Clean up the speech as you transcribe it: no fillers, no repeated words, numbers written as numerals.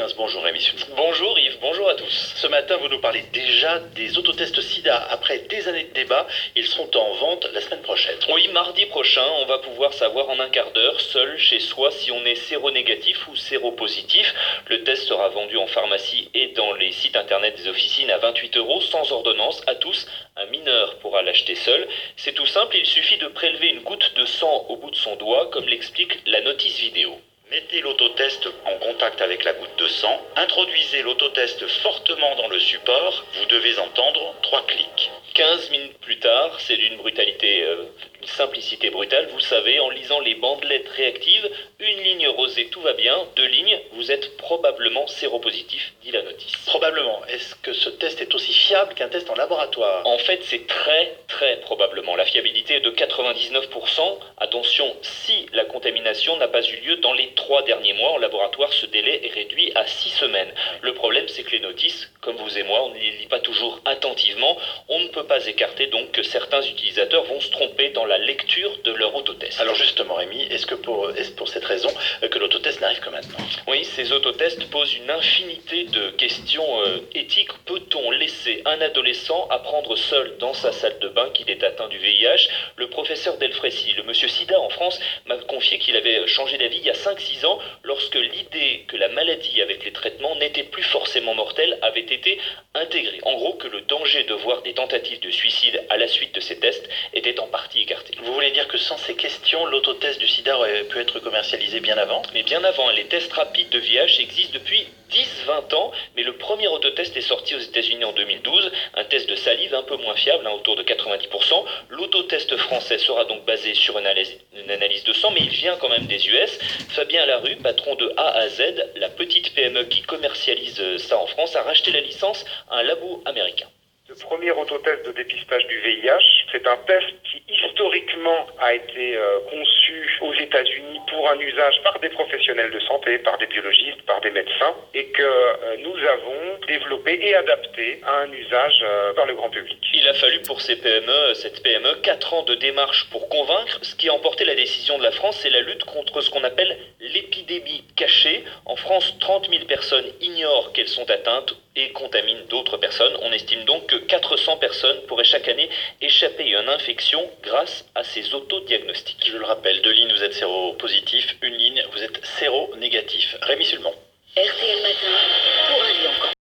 15. Bonjour Rémi. Bonjour Yves, bonjour à tous. Ce matin, vous nous parlez déjà des autotests SIDA. Après des années de débat, ils seront en vente la semaine prochaine. Oui, mardi prochain, on va pouvoir savoir en un quart d'heure, seul chez soi, si on est séronégatif ou séropositif. Le test sera vendu en pharmacie et dans les sites internet des officines à 28 € sans ordonnance à tous. Un mineur pourra l'acheter seul. C'est tout simple, il suffit de prélever une goutte de sang au bout de son doigt, comme l'explique la notice vidéo. Mettez l'autotest en contact avec la goutte de sang, introduisez l'autotest fortement dans le support, vous devez entendre 3 clics. 15 minutes plus tard, c'est d'une brutalité, d'une simplicité brutale, vous savez, en lisant les bandelettes réactives, une ligne rosée, tout va bien, 2 lignes, vous êtes probablement séropositif, dit la notice. Probablement. Est-ce que ce test est aussi fiable qu'un test en laboratoire? En fait, c'est très probablement. La fiabilité est de 99%. Attention, si la contamination n'a pas eu lieu dans les 3 derniers mois, en laboratoire, ce délai est réduit à 6 semaines. Le problème, c'est que les notices, comme vous et moi, on ne les lit pas toujours attentivement. On ne peut pas écarter donc que certains utilisateurs vont se tromper dans la lecture de leur autotest. Alors justement Rémi, est-ce pour cette raison que l'autotest n'arrive que maintenant? Oui, ces autotests posent une infinité de questions éthiques. Peut-on laisser un adolescent apprendre seul dans sa salle de bain qu'il est atteint du VIH? Le professeur Delfrécy, le monsieur Sida en France, m'a confié qu'il avait changé d'avis il y a 5-6 ans lorsque l'idée que la maladie avec les traitements n'était plus forcément mortelle avait été intégrée. En gros, que le danger de voir des tentatives de suicide à la suite de ces tests était en partie écarté. Vous voulez dire que sans ces questions, l'autotest du sida aurait pu être commercialisé bien avant? Mais bien avant, les tests rapides de VIH existent depuis 10-20 ans, mais le premier autotest est sorti aux États-Unis en 2012, un test de salive un peu moins fiable, autour de 90%. L'autotest français sera donc basé sur une analyse de sang, mais il vient quand même des US. Fabien Larue, patron de A à Z, la petite PME qui commercialise ça en France, a racheté la licence à un labo américain. Le premier autotest de dépistage du VIH, c'est un test qui historiquement a été conçu aux États-Unis pour un usage par des professionnels de santé, par des biologistes, par des médecins, et que nous avons développé et adapté à un usage par le grand public. Il a fallu pour cette PME, 4 ans de démarche pour convaincre. Ce qui a emporté la décision de la France, c'est la lutte contre ce qu'on appelle l'épidémie cachée. En France, 30 000 personnes ignorent qu'elles sont atteintes et contaminent d'autres personnes. On estime donc que 400 personnes pourraient chaque année échapper à une infection grâce à ces autodiagnostics. Je le rappelle, 2 lignes, vous êtes séropositif, 1 ligne, vous êtes séronégatif. Rémi Sulmon. RTL Matin.